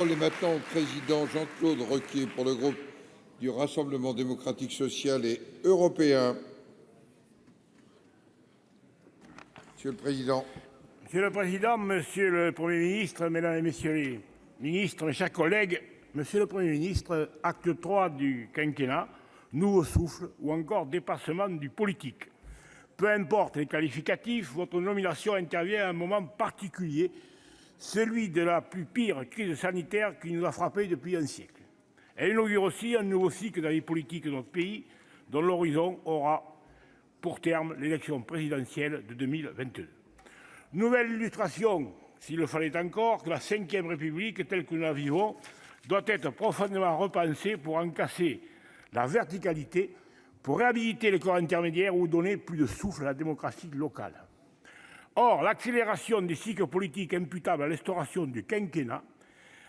La parole est maintenant au président Jean-Claude Requier pour le groupe du Rassemblement démocratique social et européen. Monsieur le président. Monsieur le président, monsieur le Premier ministre, mesdames et messieurs les ministres, mes chers collègues, monsieur le Premier ministre, acte 3 du quinquennat, nouveau souffle ou encore dépassement du politique. Peu importe les qualificatifs, votre nomination intervient à un moment particulier, celui de la plus pire crise sanitaire qui nous a frappés depuis un siècle. Elle inaugure aussi un nouveau cycle de la vie politique de notre pays, dont l'horizon aura pour terme l'élection présidentielle de 2022. Nouvelle illustration, s'il le fallait encore, que la Ve République, telle que nous la vivons, doit être profondément repensée pour en casser la verticalité, pour réhabiliter les corps intermédiaires ou donner plus de souffle à la démocratie locale. Or, l'accélération des cycles politiques imputables à l'instauration du quinquennat,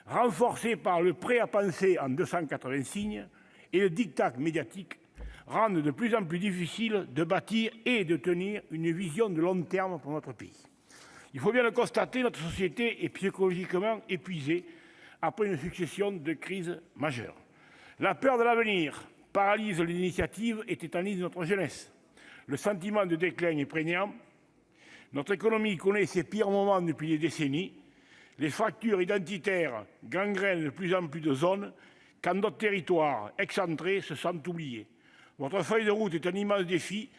renforcée par le prêt à penser en 280 signes et le diktat médiatique, rendent de plus en plus difficile de bâtir et de tenir une vision de long terme pour notre pays. Il faut bien le constater, notre société est psychologiquement épuisée après une succession de crises majeures. La peur de l'avenir paralyse les initiatives et tétanise notre jeunesse. Le sentiment de déclin est prégnant. Notre économie connaît ses pires moments depuis des décennies. Les fractures identitaires gangrènent de plus en plus de zones, quand d'autres territoires excentrés se sentent oubliés. Votre feuille de route est un immense défi,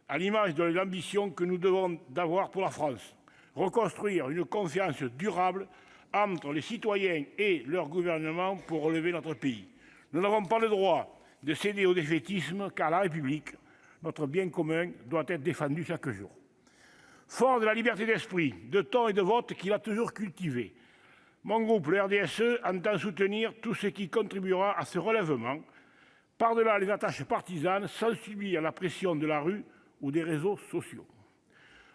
à l'image de l'ambition que nous devons d'avoir pour la France. Reconstruire une confiance durable entre les citoyens et leur gouvernement pour relever notre pays. Nous n'avons pas le droit de céder au défaitisme, car la République, notre bien commun, doit être défendue chaque jour. Fort de la liberté d'esprit, de ton et de vote qu'il a toujours cultivé, mon groupe, le RDSE, entend soutenir tout ce qui contribuera à ce relèvement, par-delà les attaches partisanes, sans subir la pression de la rue ou des réseaux sociaux.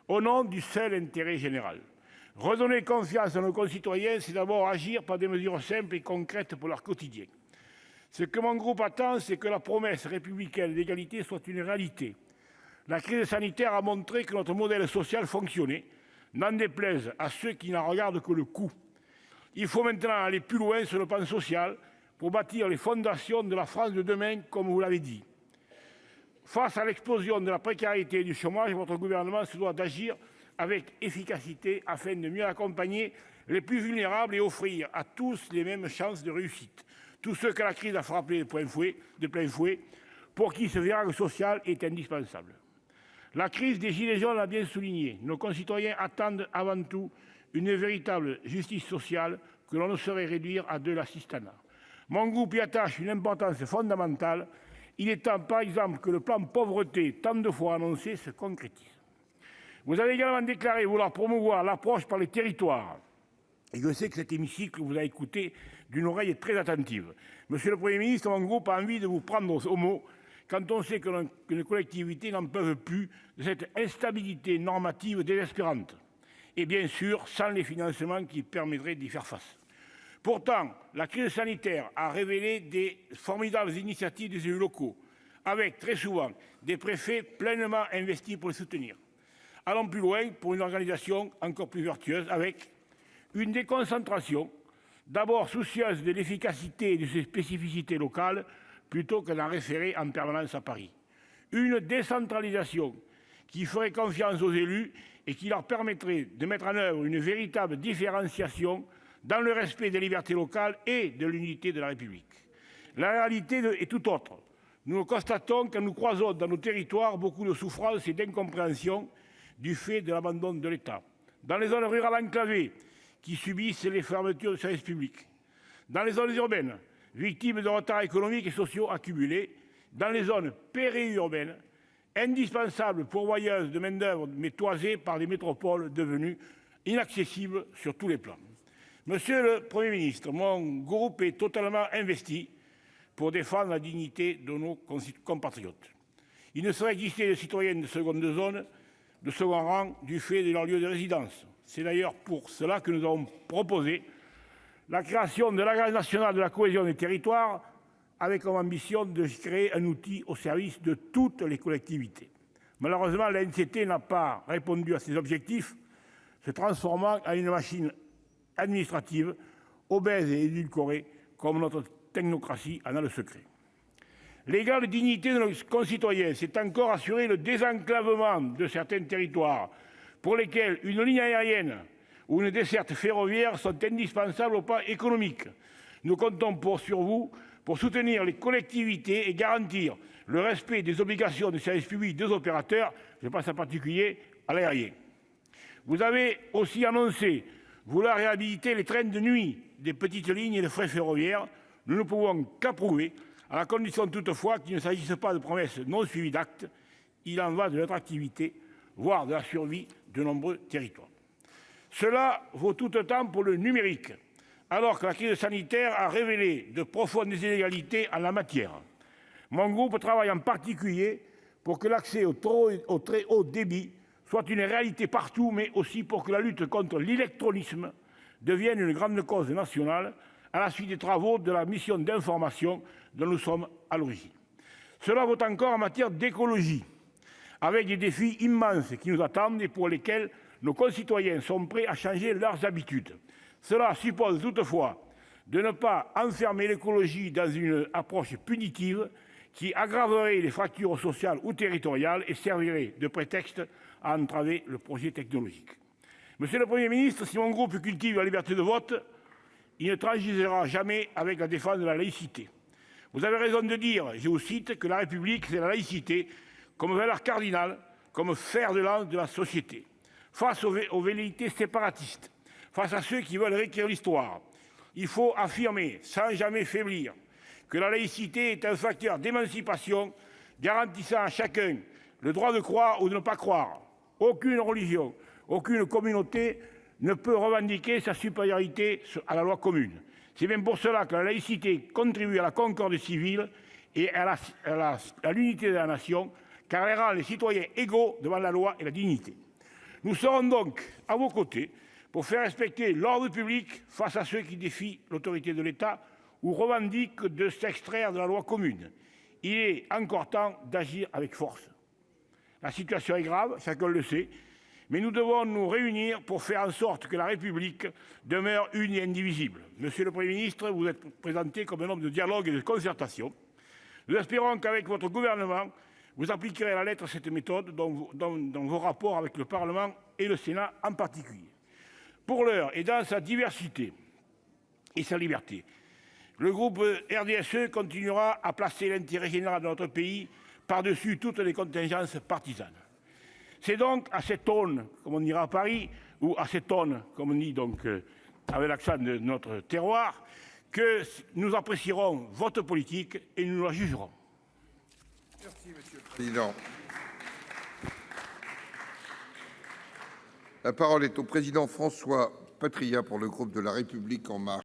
Au nom du seul intérêt général, redonner confiance à nos concitoyens, c'est d'abord agir par des mesures simples et concrètes pour leur quotidien. Ce que mon groupe attend, c'est que la promesse républicaine d'égalité soit une réalité. La crise sanitaire a montré que notre modèle social fonctionnait, n'en déplaise à ceux qui n'en regardent que le coût. Il faut maintenant aller plus loin sur le plan social pour bâtir les fondations de la France de demain, comme vous l'avez dit. Face à l'explosion de la précarité et du chômage, votre gouvernement se doit d'agir avec efficacité afin de mieux accompagner les plus vulnérables et offrir à tous les mêmes chances de réussite. Tous ceux que la crise a frappés de plein fouet, pour qui ce virage social est indispensable. La crise des Gilets jaunes l'a bien souligné. Nos concitoyens attendent avant tout une véritable justice sociale que l'on ne saurait réduire à de l'assistanat. Mon groupe y attache une importance fondamentale. Il est temps, par exemple, que le plan pauvreté, tant de fois annoncé, se concrétise. Vous avez également déclaré vouloir promouvoir l'approche par les territoires. Et je sais que cet hémicycle vous a écouté d'une oreille très attentive. Monsieur le Premier ministre, mon groupe a envie de vous prendre au mot quand on sait que les collectivités n'en peuvent plus de cette instabilité normative désespérante. Et bien sûr, sans les financements qui permettraient d'y faire face. Pourtant, la crise sanitaire a révélé des formidables initiatives des élus locaux, avec très souvent des préfets pleinement investis pour les soutenir. Allons plus loin pour une organisation encore plus vertueuse, avec une déconcentration, d'abord soucieuse de l'efficacité et de ses spécificités locales, plutôt que d'en référer en permanence à Paris. Une décentralisation qui ferait confiance aux élus et qui leur permettrait de mettre en œuvre une véritable différenciation dans le respect des libertés locales et de l'unité de la République. La réalité est tout autre. Nous le constatons quand nous croisons dans nos territoires beaucoup de souffrance et d'incompréhension du fait de l'abandon de l'État. Dans les zones rurales enclavées, qui subissent les fermetures de services publics. Dans les zones urbaines, victimes de retards économiques et sociaux accumulés. Dans les zones périurbaines, indispensables pourvoyeuses de main-d'œuvre, mais toisées par des métropoles devenues inaccessibles sur tous les plans. Monsieur le Premier ministre, mon groupe est totalement investi pour défendre la dignité de nos compatriotes. Il ne saurait exister de citoyens de seconde zone, de second rang, du fait de leur lieu de résidence. C'est d'ailleurs pour cela que nous avons proposé la création de l'Agence nationale de la cohésion des territoires, avec comme ambition de créer un outil au service de toutes les collectivités. Malheureusement, l'ANCT n'a pas répondu à ces objectifs, se transformant en une machine administrative obèse et édulcorée, comme notre technocratie en a le secret. L'égale dignité de nos concitoyens, c'est encore assurer le désenclavement de certains territoires pour lesquels une ligne aérienne ou une desserte ferroviaire sont indispensables au plan économique. Nous comptons sur vous pour soutenir les collectivités et garantir le respect des obligations de service public des opérateurs, je pense en particulier à l'aérien. Vous avez aussi annoncé vouloir réhabiliter les trains de nuit des petites lignes et de frais ferroviaires. Nous ne pouvons qu'approuver, à la condition toutefois qu'il ne s'agisse pas de promesses non suivies d'actes. Il en va de l'attractivité, voire de la survie de nombreux territoires. Cela vaut tout autant pour le numérique, alors que la crise sanitaire a révélé de profondes inégalités en la matière. Mon groupe travaille en particulier pour que l'accès au très haut débit soit une réalité partout, mais aussi pour que la lutte contre l'illectronisme devienne une grande cause nationale, à la suite des travaux de la mission d'information dont nous sommes à l'origine. Cela vaut encore en matière d'écologie, avec des défis immenses qui nous attendent et pour lesquels nos concitoyens sont prêts à changer leurs habitudes. Cela suppose toutefois de ne pas enfermer l'écologie dans une approche punitive qui aggraverait les fractures sociales ou territoriales et servirait de prétexte à entraver le projet technologique. Monsieur le Premier ministre, si mon groupe cultive la liberté de vote, il ne transigera jamais avec la défense de la laïcité. Vous avez raison de dire, je vous cite, que la République, c'est la laïcité comme valeur cardinale, comme fer de lance de la société. Face aux velléités séparatistes, face à ceux qui veulent réécrire l'histoire, il faut affirmer, sans jamais faiblir, que la laïcité est un facteur d'émancipation garantissant à chacun le droit de croire ou de ne pas croire. Aucune religion, aucune communauté ne peut revendiquer sa supériorité à la loi commune. C'est bien pour cela que la laïcité contribue à la concorde civile et à l'unité de la nation, car elle rend les citoyens égaux devant la loi et la dignité. Nous serons donc à vos côtés pour faire respecter l'ordre public face à ceux qui défient l'autorité de l'État ou revendiquent de s'extraire de la loi commune. Il est encore temps d'agir avec force. La situation est grave, chacun le sait, mais nous devons nous réunir pour faire en sorte que la République demeure une et indivisible. Monsieur le Premier ministre, vous êtes présenté comme un homme de dialogue et de concertation. Nous espérons qu'avec votre gouvernement, vous appliquerez à la lettre cette méthode dans vos rapports avec le Parlement et le Sénat en particulier. Pour l'heure, et dans sa diversité et sa liberté, le groupe RDSE continuera à placer l'intérêt général de notre pays par-dessus toutes les contingences partisanes. C'est donc à cette aune, comme on dira à Paris, ou à cette aune, comme on dit donc avec l'accent de notre terroir, que nous apprécierons votre politique et nous la jugerons. Merci, Monsieur le Président. La parole est au président François Patriat pour le groupe de La République En Marche.